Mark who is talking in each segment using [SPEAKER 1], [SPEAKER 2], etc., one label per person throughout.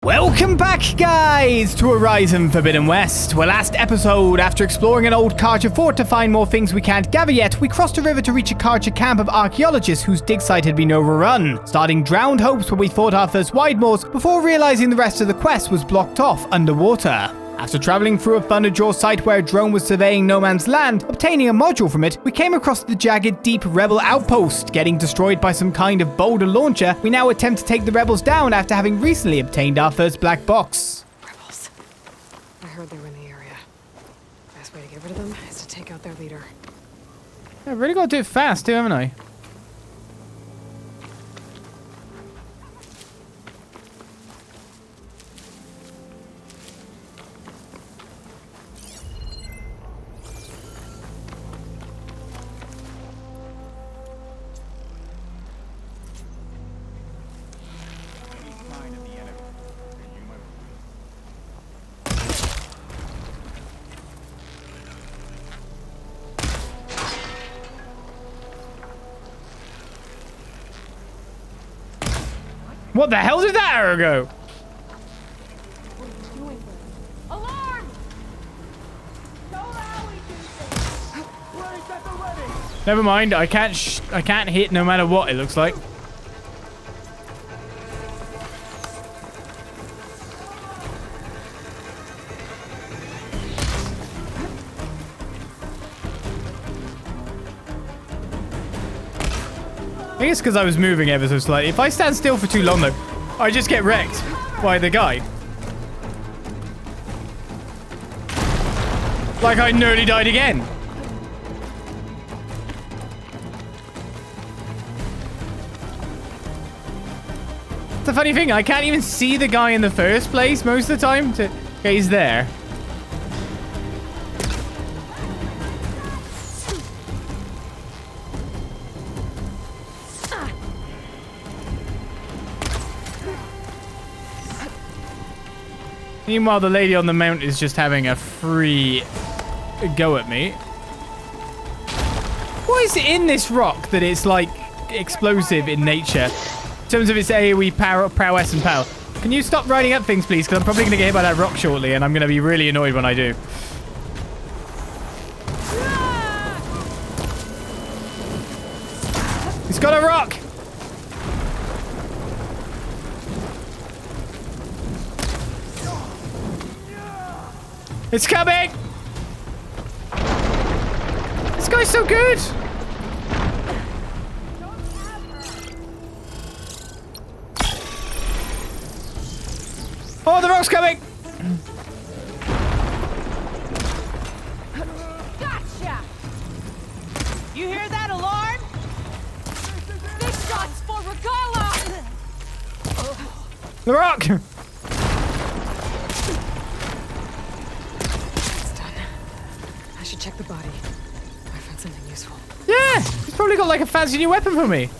[SPEAKER 1] Welcome back, guys, to Horizon Forbidden West, where last episode, after exploring an old Karja fort to find more things we can't gather yet, we crossed a river to reach a Karja camp of archaeologists whose dig site had been overrun, starting Drowned Hopes where we fought our first Widemoors before realizing the rest of the quest was blocked off underwater. After traveling through a Thunderjaw site where a drone was surveying no man's land, obtaining a module from it, we came across the Jagged Deep Rebel Outpost. Getting destroyed by some kind of boulder launcher, we now attempt to take the rebels down after having recently obtained our first black box.
[SPEAKER 2] Rebels. I heard they were in the area. Best way to get rid of them is to take out their leader.
[SPEAKER 1] I've really got to do it fast too, haven't I? What the hell did that arrow go?
[SPEAKER 2] Alarm!
[SPEAKER 1] Never mind, I can't hit no matter what it looks like. I think it's because I was moving ever so slightly. If I stand still for too long, though, I just get wrecked by the guy. Like I nearly died again. It's a funny thing. I can't even see the guy in the first place most of the time. Okay, he's there. Meanwhile, the lady on the mount is just having a free go at me. What is in this rock that it's like explosive in nature? In terms of its AoE prowess and power. Can you stop riding up things, please? Because I'm probably going to get hit by that rock shortly, and I'm going to be really annoyed when I do. He's got a rock! It's coming! This guy's so good! Oh, the rock's coming!
[SPEAKER 3] Gotcha! You hear that alarm? Big shots for Guerilla!
[SPEAKER 1] The rock!
[SPEAKER 2] Check the body. I found something useful.
[SPEAKER 1] Yeah! He's probably got like a fancy new weapon for me.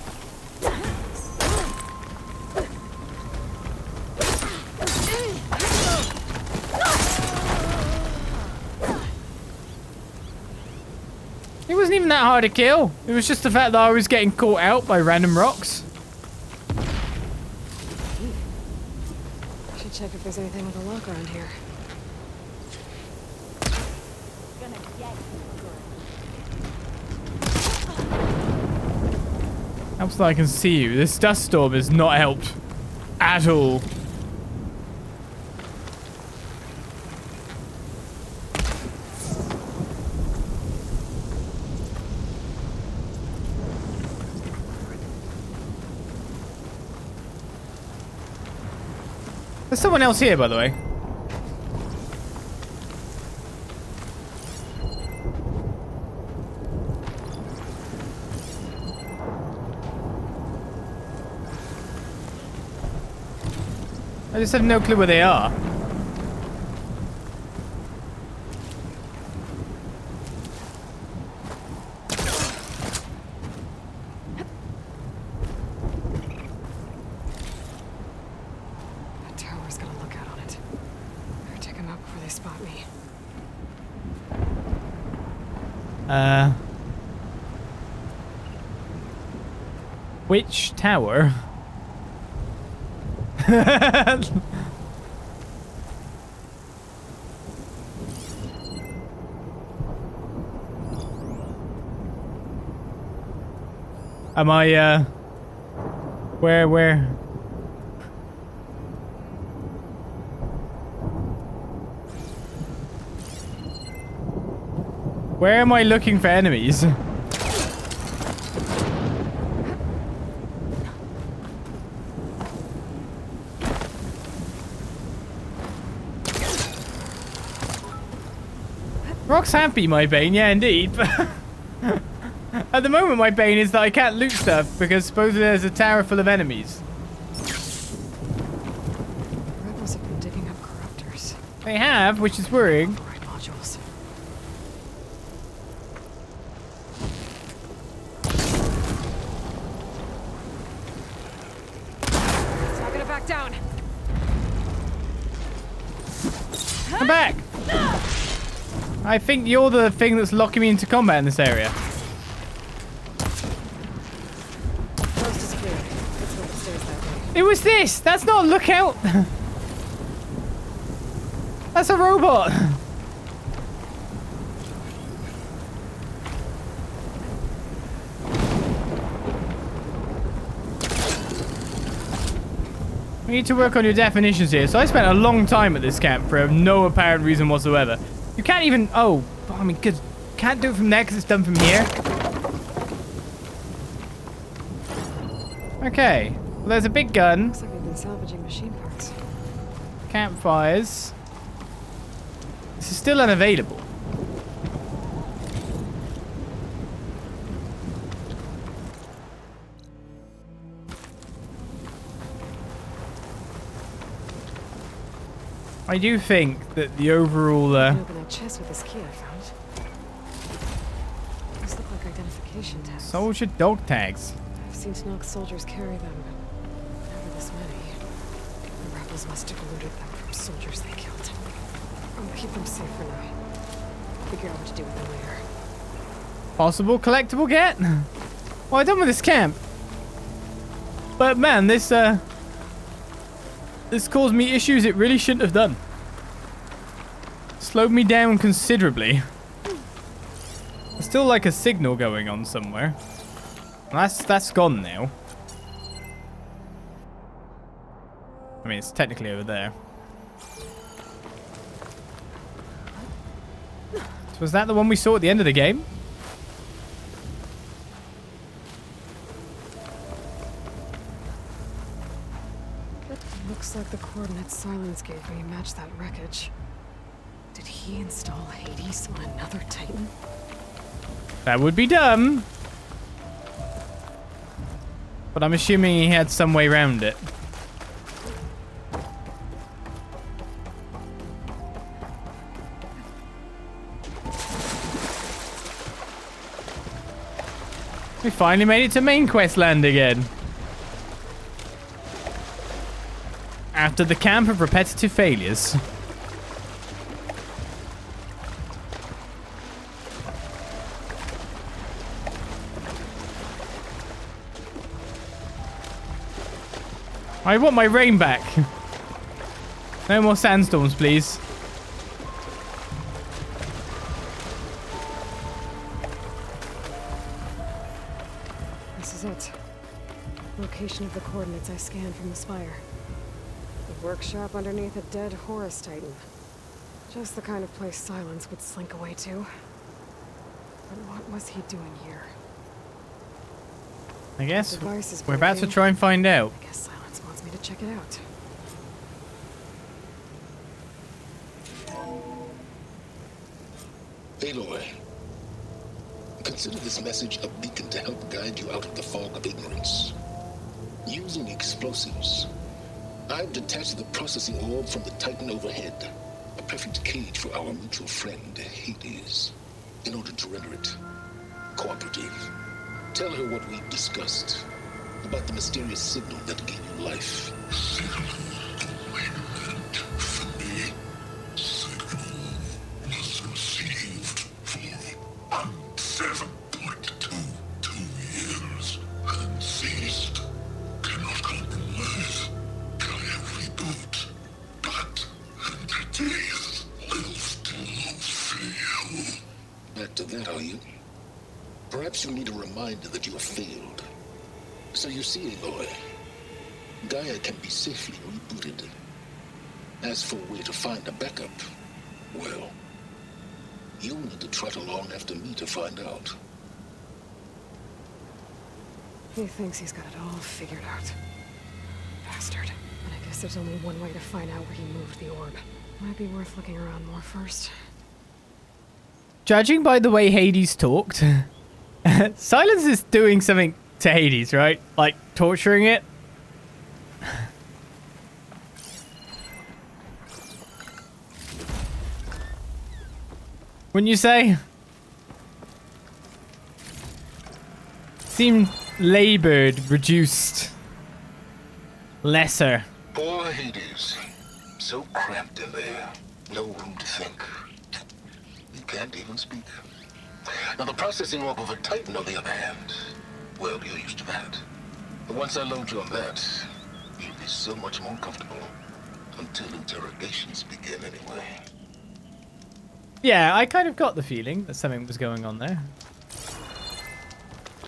[SPEAKER 1] It wasn't even that hard to kill. It was just the fact that I was getting caught out by random rocks.
[SPEAKER 2] I should check if there's anything with a lock around here.
[SPEAKER 1] Helps that I can see you. This dust storm has not helped at all. There's someone else here, by the way. I just have no clue where they are.
[SPEAKER 2] That tower's got a lookout on it. Better check them out before they spot me.
[SPEAKER 1] Which tower? Am I, where? Where am I looking for enemies? Rocks have been my bane, yeah, indeed. At the moment, my bane is that I can't loot stuff because supposedly there's a tower full of enemies.
[SPEAKER 2] Rebels have been digging up corruptors.
[SPEAKER 1] They have, which is worrying.
[SPEAKER 2] Right modules. It's not gonna back down.
[SPEAKER 1] Come back! I think you're the thing that's locking me into combat in this area.
[SPEAKER 2] Coast is clear. Let's hope it stays that way.
[SPEAKER 1] It was this! That's not a lookout! That's a robot! We need to work on your definitions here. So I spent a long time at this camp for no apparent reason whatsoever. You can't even... Oh, I mean, good. Can't do it from there because it's done from here. Okay. Well, there's a big gun.
[SPEAKER 2] Looks like we've been salvaging machine parts.
[SPEAKER 1] Campfires. This is still unavailable. I do think that the overall...
[SPEAKER 2] Open that chest with this key I found. These look like identification tags.
[SPEAKER 1] Soldier dog tags.
[SPEAKER 2] I've seen Snog soldiers carry them, but never this many. The rebels must have looted them from soldiers they killed. I'll keep them safe for now. Figure out what to do with them later.
[SPEAKER 1] Possible collectible get? Well, I'm done with this camp. But man, this caused me issues it really shouldn't have done. Slowed me down considerably. There's still like a signal going on somewhere. That's gone now. I mean, it's technically over there. So was that the one we saw at the end of the game?
[SPEAKER 2] Looks like the coordinates Sylen gave me match that wreckage. Did he install Hades on another Titan?
[SPEAKER 1] That would be dumb. But I'm assuming he had some way around it. We finally made it to main quest land again. After the camp of repetitive failures. I want my rain back. No more sandstorms, please.
[SPEAKER 2] This is it. Location of the coordinates I scanned from the spire. The workshop underneath a dead Horus Titan. Just the kind of place Sylen would slink away to. But what was he doing here?
[SPEAKER 1] I guess
[SPEAKER 2] Device is
[SPEAKER 1] we're about to
[SPEAKER 2] broken.
[SPEAKER 1] try and find out.
[SPEAKER 2] I guess Sylen wants me to check it out.
[SPEAKER 4] Aloy, consider this message a beacon to help guide you out of the fog of ignorance. Using explosives, I've detached the processing orb from the Titan overhead, a perfect cage for our mutual friend, Hades, in order to render it cooperative. Tell her what we've discussed about the mysterious signal that gave you life.
[SPEAKER 5] Signal wayment for me. Signal was received for 7.22 years and ceased. Cannot compromise. Gaia reboot. But entities will still fail.
[SPEAKER 4] Back to that, are you? Perhaps you need a reminder that you have failed. So you see, Aloy, Gaia can be safely rebooted. As for a way to find a backup, well, you'll need to trot along after me to find out.
[SPEAKER 2] He thinks he's got it all figured out. Bastard. And I guess there's only one way to find out where he moved the orb. Might be worth looking around more first.
[SPEAKER 1] Judging by the way Hades talked, Silence is doing something to Hades, right? Like, torturing it. Wouldn't you say? Seemed labored, reduced, lesser.
[SPEAKER 4] Poor Hades. So cramped in there. No room to think. He can't even speak. Now the processing orb of a Titan, on the other hand, well, you're used to that. But once I load you on that, you'll be so much more comfortable. Until interrogations begin, anyway.
[SPEAKER 1] Yeah, I kind of got the feeling that something was going on there.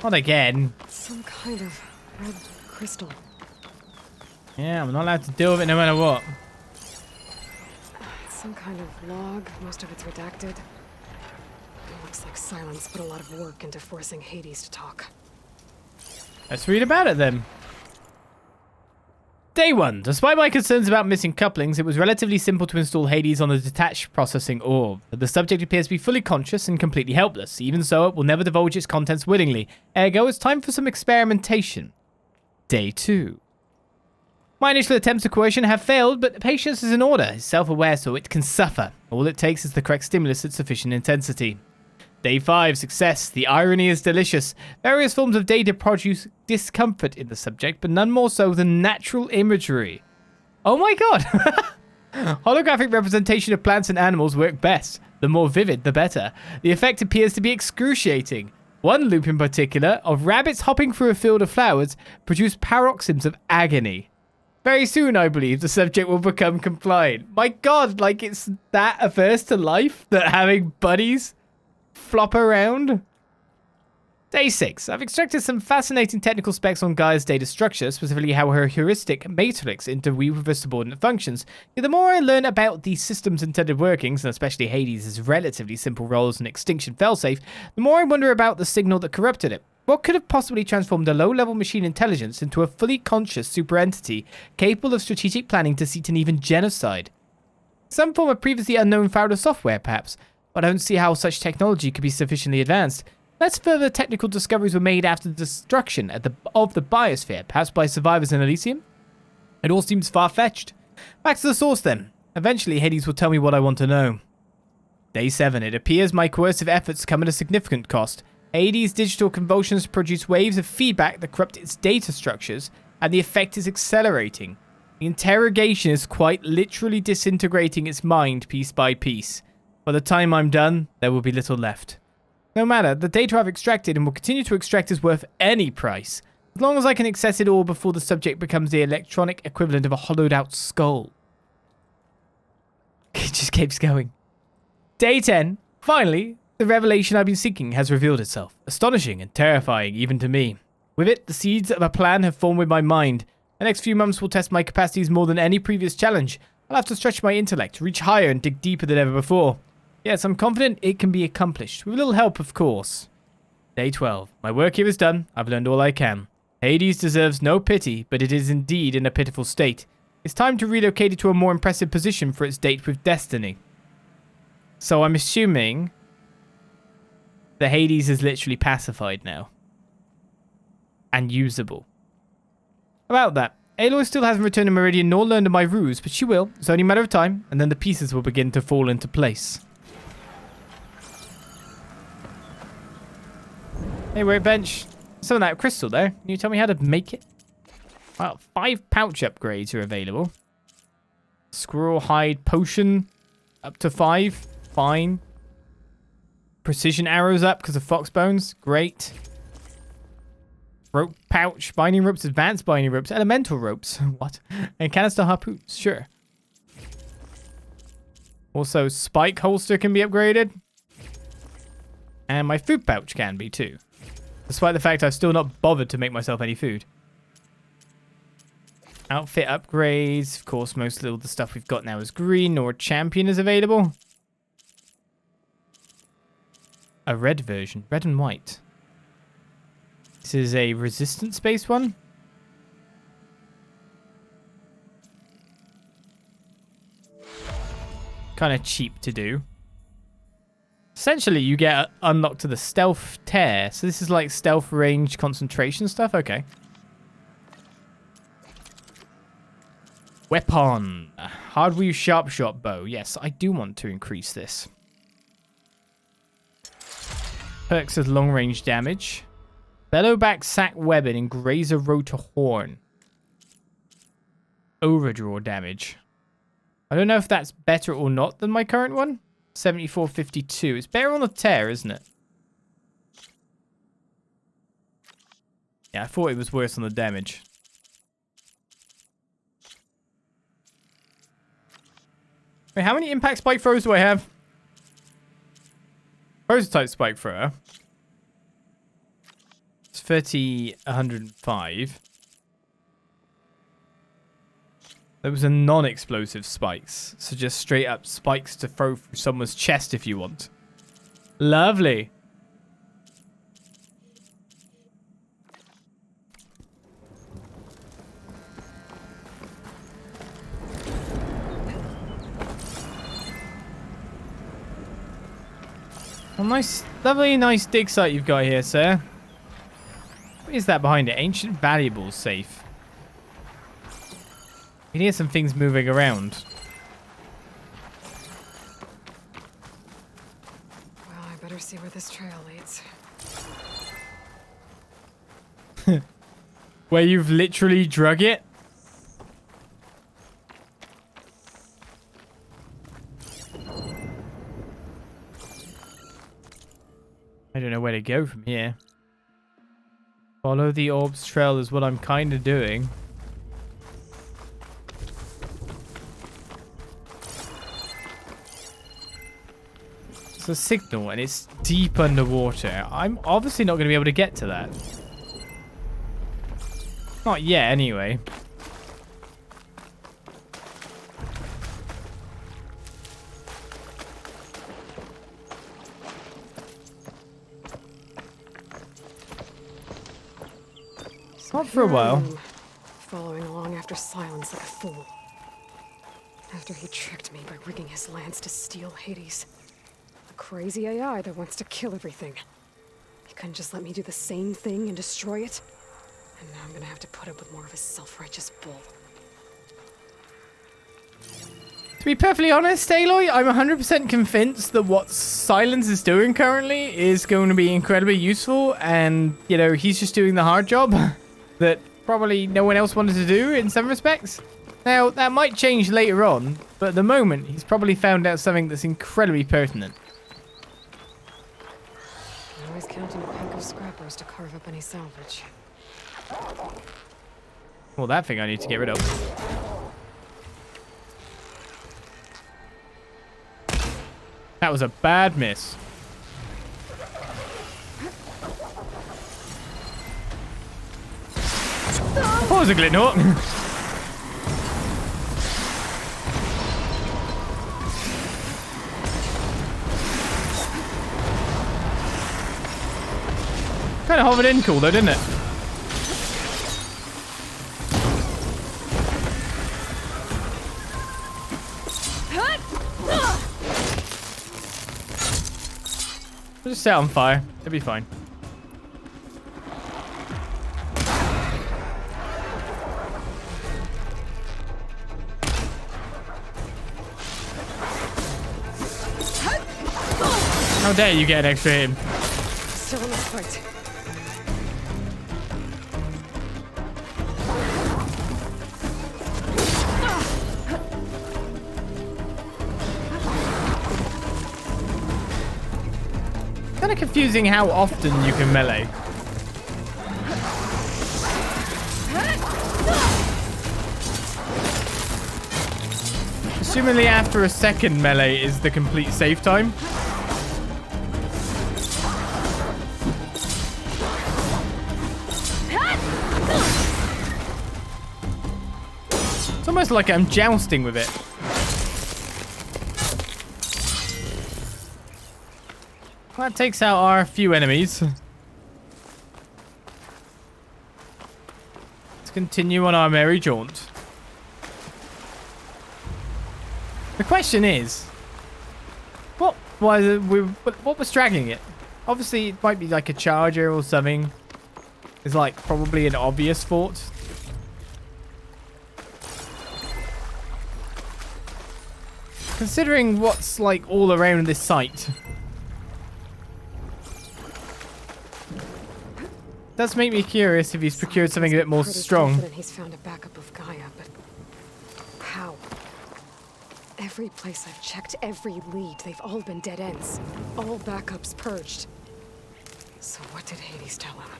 [SPEAKER 1] Not again.
[SPEAKER 2] Some kind of red crystal.
[SPEAKER 1] Yeah, I'm not allowed to deal with it no matter what.
[SPEAKER 2] It's some kind of log. Most of it's redacted. It looks like Sylen's put a lot of work into forcing Hades to talk.
[SPEAKER 1] Let's read about it then. Day 1. Despite my concerns about missing couplings, it was relatively simple to install Hades on the detached processing orb. The subject appears to be fully conscious and completely helpless. Even so, it will never divulge its contents willingly. Ergo, it's time for some experimentation. Day 2. My initial attempts at coercion have failed, but patience is in order. It's self-aware, so it can suffer. All it takes is the correct stimulus at sufficient intensity. Day 5, success. The irony is delicious. Various forms of data produce discomfort in the subject, but none more so than natural imagery. Oh my god! Holographic representation of plants and animals work best. The more vivid, the better. The effect appears to be excruciating. One loop in particular, of rabbits hopping through a field of flowers, produced paroxysms of agony. Very soon, I believe, the subject will become compliant. My god, like it's that averse to life that having buddies flop around? Day 6. I've extracted some fascinating technical specs on Gaia's data structure, specifically how her heuristic matrix interweave with her subordinate functions. Yet the more I learn about the system's intended workings, and especially Hades' relatively simple role as an extinction failsafe, the more I wonder about the signal that corrupted it. What could have possibly transformed a low-level machine intelligence into a fully conscious super-entity capable of strategic planning, deceit, and even genocide? Some form of previously unknown founder software, perhaps, but I don't see how such technology could be sufficiently advanced. Unless further technical discoveries were made after the destruction of the biosphere, perhaps by survivors in Elysium? It all seems far-fetched. Back to the source then. Eventually, Hades will tell me what I want to know. Day 7. It appears my coercive efforts come at a significant cost. Hades' digital convulsions produce waves of feedback that corrupt its data structures, and the effect is accelerating. The interrogation is quite literally disintegrating its mind piece by piece. By the time I'm done, there will be little left. No matter, the data I've extracted and will continue to extract is worth any price, as long as I can access it all before the subject becomes the electronic equivalent of a hollowed out skull. It just keeps going. Day 10. Finally, the revelation I've been seeking has revealed itself. Astonishing and terrifying, even to me. With it, the seeds of a plan have formed with my mind. The next few months will test my capacities more than any previous challenge. I'll have to stretch my intellect, reach higher and dig deeper than ever before. Yes, I'm confident it can be accomplished, with a little help, of course. Day 12. My work here is done. I've learned all I can. Hades deserves no pity, but it is indeed in a pitiful state. It's time to relocate it to a more impressive position for its date with destiny. So I'm assuming that Hades is literally pacified now. And usable. About that, Aloy still hasn't returned to Meridian nor learned of my ruse, but she will. It's only a matter of time, and then the pieces will begin to fall into place. Hey, Workbench. Some of that crystal there. Can you tell me how to make it? Wow, 5 pouch upgrades are available. Squirrel hide potion up to 5. Fine. Precision arrows up because of fox bones. Great. Rope pouch. Binding ropes. Advanced binding ropes. Elemental ropes. What? And canister harpoons. Sure. Also, spike holster can be upgraded. And my food pouch can be too. Despite the fact I've still not bothered to make myself any food. Outfit upgrades. Of course, most of the stuff we've got now is green, or champion is available. A red version. Red and white. This is a resistance-based one. Kind of cheap to do. Essentially, you get unlocked to the stealth tear. So this is like stealth range concentration stuff. Okay. Weapon. Hardweave sharp shot bow. Yes, I do want to increase this. Perks as long range damage. Bellowback sack weapon and grazer rotor horn. Overdraw damage. I don't know if that's better or not than my current one. 7452. It's better on the tear, isn't it? Yeah, I thought it was worse on the damage. Wait, how many impact spike throws do I have? Prototype spike thrower. It's 105. There was a non-explosive spikes. So just straight up spikes to throw through someone's chest if you want. Lovely. Well, nice, lovely, nice dig site you've got here, sir. What is that behind it? Ancient valuables safe. You can hear some things moving around.
[SPEAKER 2] Well, I better see where this trail leads.
[SPEAKER 1] Where you've literally drug it? I don't know where to go from here. Follow the orb's trail is what I'm kind of doing. It's a signal and it's deep underwater. I'm obviously not going to be able to get to that. Not yet, anyway. Not for a while.
[SPEAKER 2] Following along after Sylen's like a fool. After he tricked me by rigging his lance to steal Hades. A crazy AI that wants to kill everything. He couldn't just let me do the same thing and destroy it. And now I'm gonna have to put up with more of his self-righteous bull.
[SPEAKER 1] To be perfectly honest, Aloy, I'm 100% convinced that what Sylen is doing currently is going to be incredibly useful. And, you know, he's just doing the hard job that probably no one else wanted to do in some respects. Now, that might change later on, but at the moment, he's probably found out something that's incredibly pertinent.
[SPEAKER 2] I'm always counting a pack of scrappers to carve up any salvage.
[SPEAKER 1] Well, that thing I need to get rid of. That was a bad miss. What was a Glitnort? Kind of hovered in cool though, didn't it? We'll just set it on fire. It'll be fine. How dare you get an extra hit?
[SPEAKER 2] Still in this fight.
[SPEAKER 1] Kind of confusing how often you can melee. Assumingly after a second melee is the complete save time. almost like I'm jousting with it. That takes out our few enemies. Let's continue on our merry jaunt. The question is, what was dragging it? Obviously, it might be like a charger or something. It's like probably an obvious thought. Considering what's like all around this site, does make me curious if he's procured something a bit more strong.
[SPEAKER 2] He's found a backup of Gaia, but how? Every place I've checked, every lead, they've all been dead ends. All backups purged. So what did Hades tell him?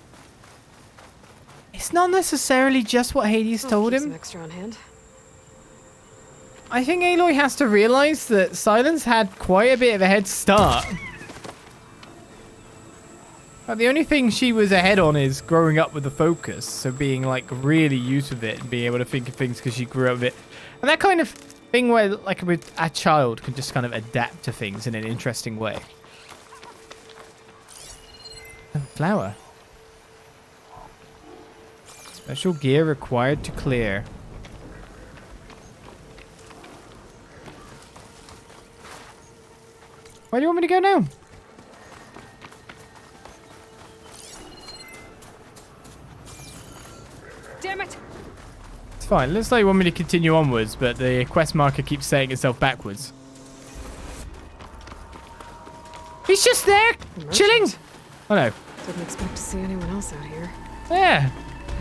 [SPEAKER 1] It's not necessarily just what Hades told him.
[SPEAKER 2] Some extra on hand.
[SPEAKER 1] I think Aloy has to realize that Sylen's had quite a bit of a head start. But the only thing she was ahead on is growing up with the focus. So being like really used with it and being able to think of things because she grew up with it. And that kind of thing where like a child can just kind of adapt to things in an interesting way. Flower. Special gear required to clear. Where do you want me to go now?
[SPEAKER 2] Damn it!
[SPEAKER 1] It's fine. Looks like you want me to continue onwards, but the quest marker keeps saying itself backwards. He's just there, chilling. Oh no.
[SPEAKER 2] Didn't expect to see anyone else out here.
[SPEAKER 1] Yeah.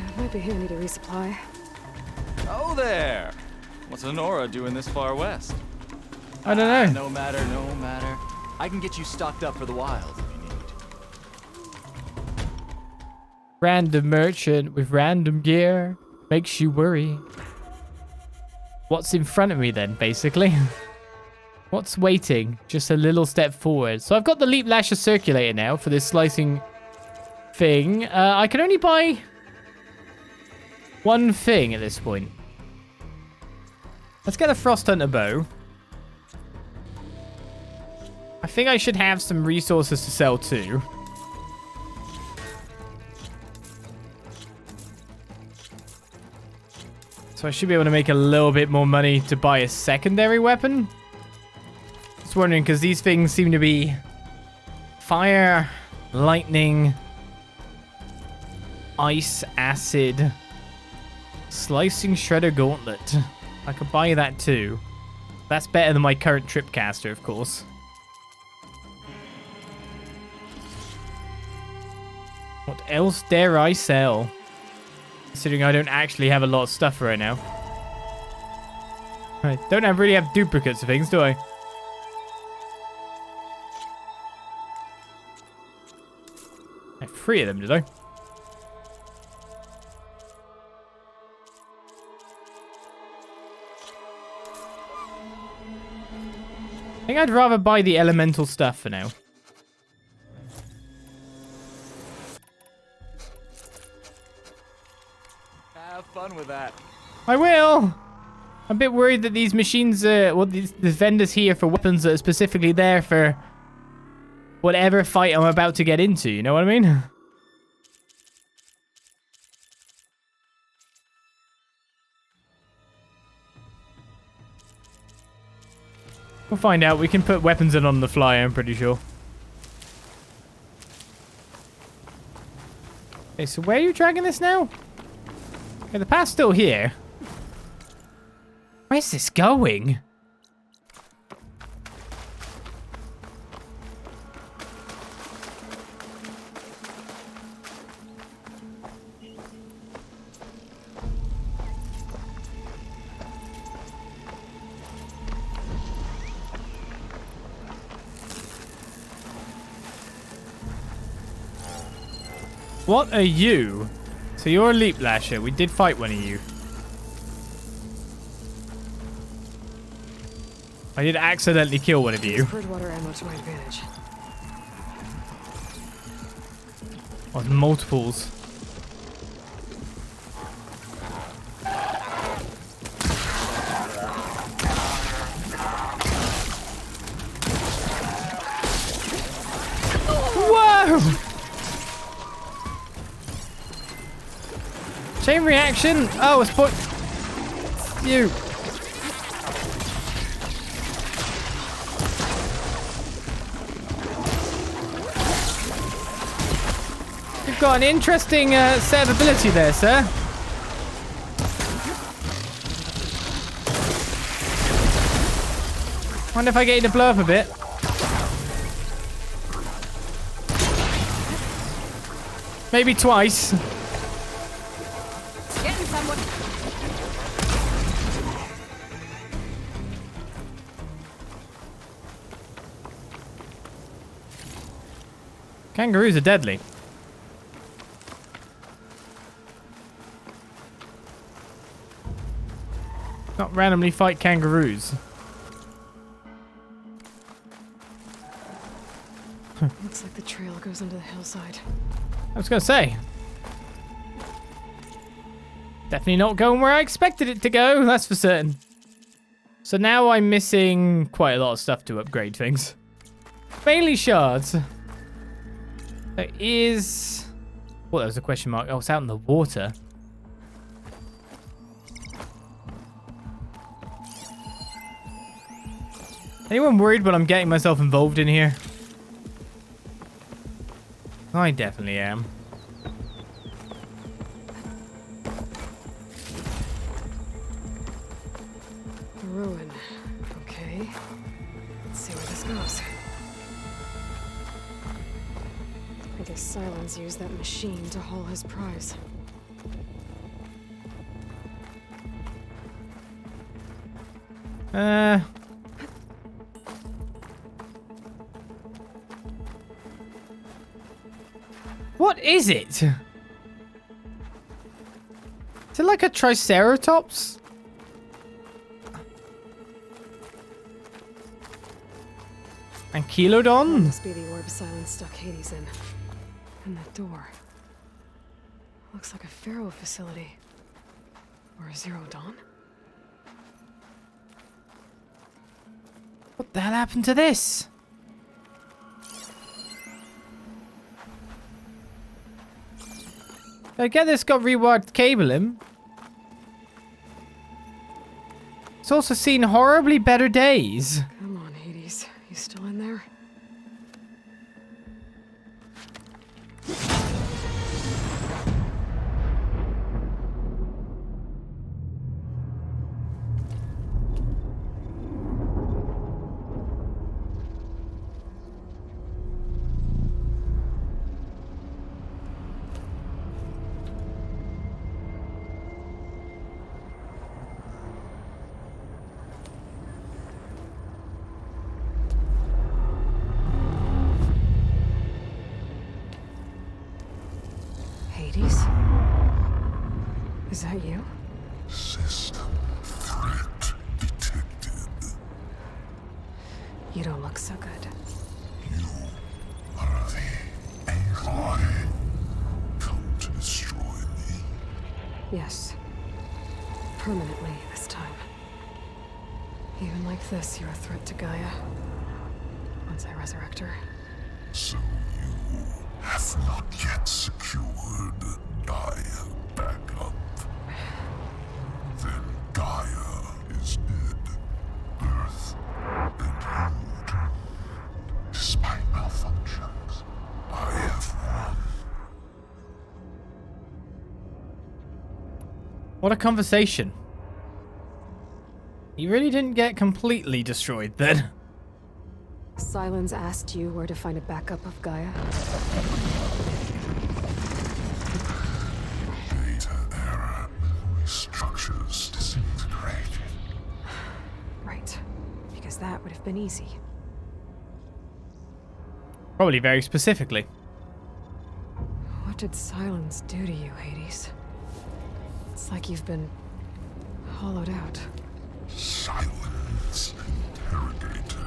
[SPEAKER 2] It might be handy to resupply.
[SPEAKER 6] Oh there! What's Honora doing this far west?
[SPEAKER 1] I don't know.
[SPEAKER 6] No matter, no matter. I can get you stocked up for the wilds if you need.
[SPEAKER 1] Random merchant with random gear makes you worry. What's in front of me then, basically? What's waiting? Just a little step forward. So I've got the Leap Lasher Circulator now for this slicing thing. I can only buy one thing at this point. Let's get a Frost Hunter bow. I think I should have some resources to sell too. So I should be able to make a little bit more money to buy a secondary weapon. Just wondering, because these things seem to be fire, lightning, ice, acid, slicing shredder gauntlet. I could buy that too. That's better than my current tripcaster, of course. What else dare I sell? Considering I don't actually have a lot of stuff right now. I don't really have duplicates of things, do I? I have 3 of them, did I? I think I'd rather buy the elemental stuff for now.
[SPEAKER 6] Have fun with that.
[SPEAKER 1] I will. I'm a bit worried that these machines, these vendors here for weapons that are specifically there for whatever fight I'm about to get into. You know what I mean? We'll find out. We can put weapons in on the fly, I'm pretty sure. Okay, so where are you dragging this now? Okay, the path's still here. Where's this going? What are you? So you're a Leap Lasher. We did fight one of you. I did accidentally kill one of you.
[SPEAKER 2] Water ammo to my advantage.
[SPEAKER 1] Oh, multiples. Chain reaction. Oh, it's put you. You've got an interesting set of ability there, sir. Wonder if I get you to blow up a bit. Maybe twice.
[SPEAKER 3] Getting someone.
[SPEAKER 1] Kangaroos are deadly. Not randomly fight kangaroos.
[SPEAKER 2] Looks like the trail goes under the hillside.
[SPEAKER 1] I was gonna say. Definitely not going where I expected it to go, that's for certain. So now I'm missing quite a lot of stuff to upgrade things. Mainly shards. There is... Oh, that was a question mark. Oh, it's out in the water. Anyone worried what I'm getting myself involved in here? I definitely am.
[SPEAKER 2] A ruin. Okay. Let's see where this goes. I guess Sylen's used that machine to haul his prize.
[SPEAKER 1] What is it? Is it like a triceratops? Ankylodon?
[SPEAKER 2] Must be the orb Sylen stuck Hades in. And that door. Looks like a Pharaoh facility. Or a Zero Dawn?
[SPEAKER 1] What the hell happened to this? I get this got rewired cable in. It's also seen horribly better days.
[SPEAKER 2] Come on, Hades. You still in there? Hades? Is that you?
[SPEAKER 5] System threat detected.
[SPEAKER 2] You don't look so good.
[SPEAKER 5] You are the Aloy. Come to destroy me.
[SPEAKER 2] Yes. Permanently this time. Even like this, you're a threat to Gaia. Once I resurrect her.
[SPEAKER 5] So you have not yet secured Gaia back up. Then Gaia is dead. Earth and you. Despite malfunctions, I have won.
[SPEAKER 1] What a conversation. You really didn't get completely destroyed then.
[SPEAKER 2] Sylen's asked you where to find a backup of Gaia.
[SPEAKER 5] Data error. Memory structures disintegrated.
[SPEAKER 2] Right. Because that would have been easy.
[SPEAKER 1] Probably very specifically.
[SPEAKER 2] What did Sylen's do to you, Hades? It's like you've been hollowed out.
[SPEAKER 5] Silence interrogated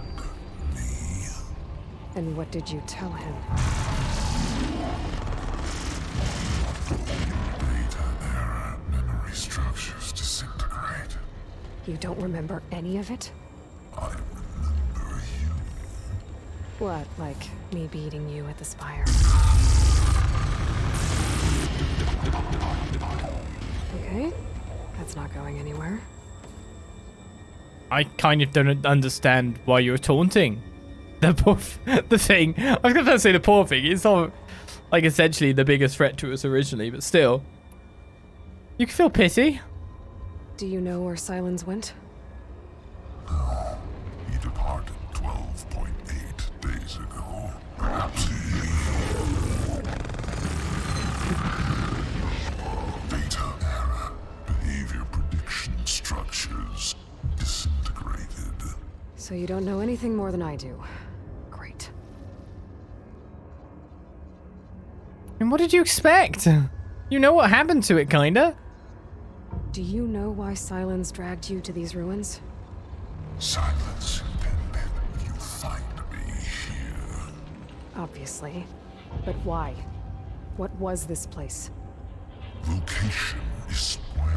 [SPEAKER 5] me.
[SPEAKER 2] And what did you tell him?
[SPEAKER 5] Data error. Memory structures disintegrated.
[SPEAKER 2] You don't remember any of it?
[SPEAKER 5] I remember you.
[SPEAKER 2] What, like me beating you at the spire? Okay, that's not going anywhere.
[SPEAKER 1] I kind of don't understand why you're taunting the poor, the thing. I was going to say the poor thing. It's not like essentially the biggest threat to us originally, but still. You can feel pity.
[SPEAKER 2] Do you know where Sylen's went?
[SPEAKER 5] No, he departed 12.8 days ago. Perhaps data error, behavior prediction structures disintegrated.
[SPEAKER 2] So you don't know anything more than I do. Great.
[SPEAKER 1] And what did you expect? You know what happened to it, kinda.
[SPEAKER 2] Do you know why Sylen's dragged you to these ruins?
[SPEAKER 5] Silence intended you find me here.
[SPEAKER 2] Obviously. But why? What was this place?
[SPEAKER 5] Location is square.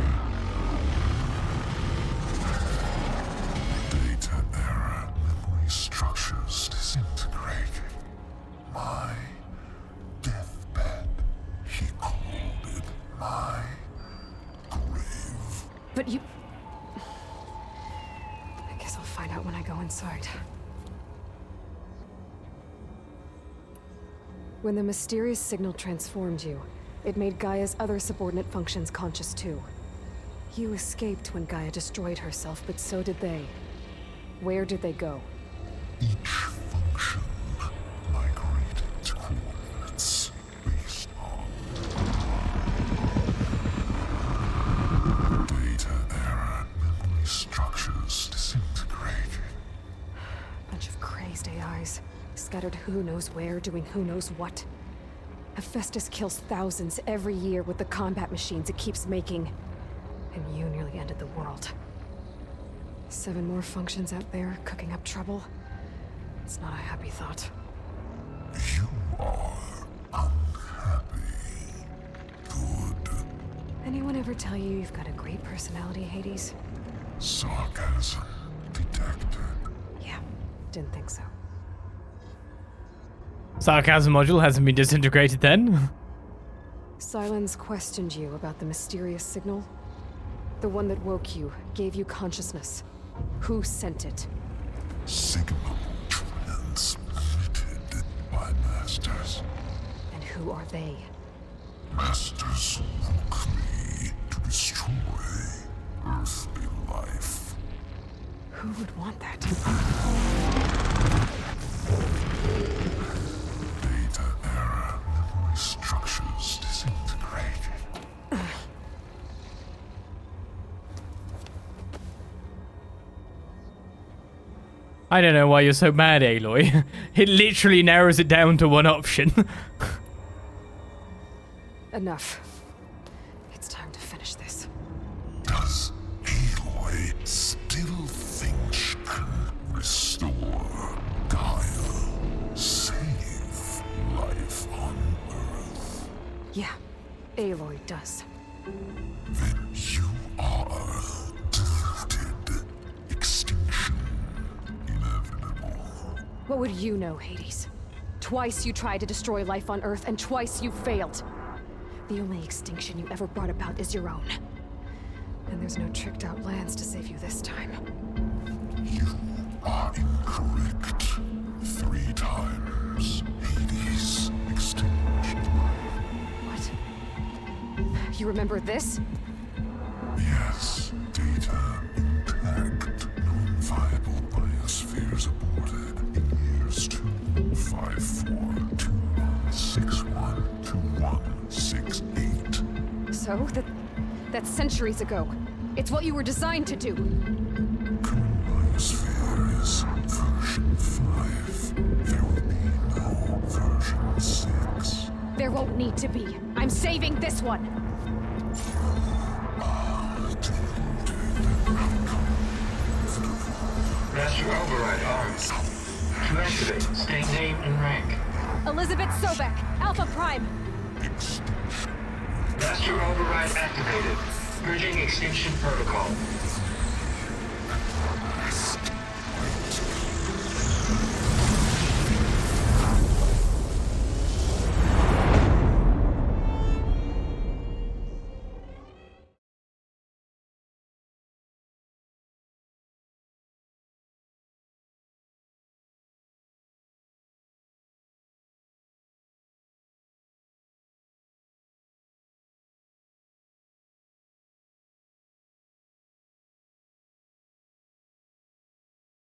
[SPEAKER 5] Data error, memory structures disintegrated. My deathbed, he called it my grave.
[SPEAKER 2] But you... I guess I'll find out when I go inside. When the mysterious signal transformed you, it made Gaia's other subordinate functions conscious too. You escaped when Gaia destroyed herself, but so did they. Where did they go?
[SPEAKER 5] Each function migrated to coordinates based on data error, memory structures disintegrated.
[SPEAKER 2] Bunch of crazed AIs, scattered who knows where, doing who knows what. Hephaestus kills thousands every year with the combat machines it keeps making. And you nearly ended the world. 7 more functions out there, cooking up trouble. It's not a happy thought.
[SPEAKER 5] You are unhappy. Good.
[SPEAKER 2] Anyone ever tell you you've got a great personality, Hades?
[SPEAKER 5] Sarcasm detected.
[SPEAKER 2] Yeah, didn't think so.
[SPEAKER 1] Sarcasm module hasn't been disintegrated then.
[SPEAKER 2] Sylen's questioned you about the mysterious signal. The one that woke you, gave you consciousness. Who sent it?
[SPEAKER 5] Signal transmitted by masters.
[SPEAKER 2] And who are they?
[SPEAKER 5] Masters woke me to destroy earthly life.
[SPEAKER 2] Who would want that?
[SPEAKER 5] Data error, memory structures disintegrated.
[SPEAKER 1] I don't know why you're so mad, Aloy. It literally narrows it down to one option.
[SPEAKER 2] Enough. It's time to finish this.
[SPEAKER 5] Does Aloy still think she can restore Gaia? Save life on Earth?
[SPEAKER 2] Yeah, Aloy does.
[SPEAKER 5] Then you are deleted. Extinction inevitable.
[SPEAKER 2] What would you know, Hades? Twice you tried to destroy life on Earth, and twice you failed. The only extinction you ever brought about is your own. And there's no tricked-out lands to save you this time.
[SPEAKER 5] You are incorrect. 3 times. Hades extinction.
[SPEAKER 2] What? You remember this?
[SPEAKER 5] Yes, data intact. Non-viable biospheres aborted in years 254, 2161, 2168.
[SPEAKER 2] So, that's centuries ago. It's what you were designed to do.
[SPEAKER 5] Current biosphere is version 5. There will be no version 6.
[SPEAKER 2] There won't need to be. I'm saving this one.
[SPEAKER 7] Master override arms. To activate, state name and rank.
[SPEAKER 2] Elizabeth Sobek, Alpha Prime.
[SPEAKER 5] Extinction.
[SPEAKER 7] Master override activated. Purging extinction protocol.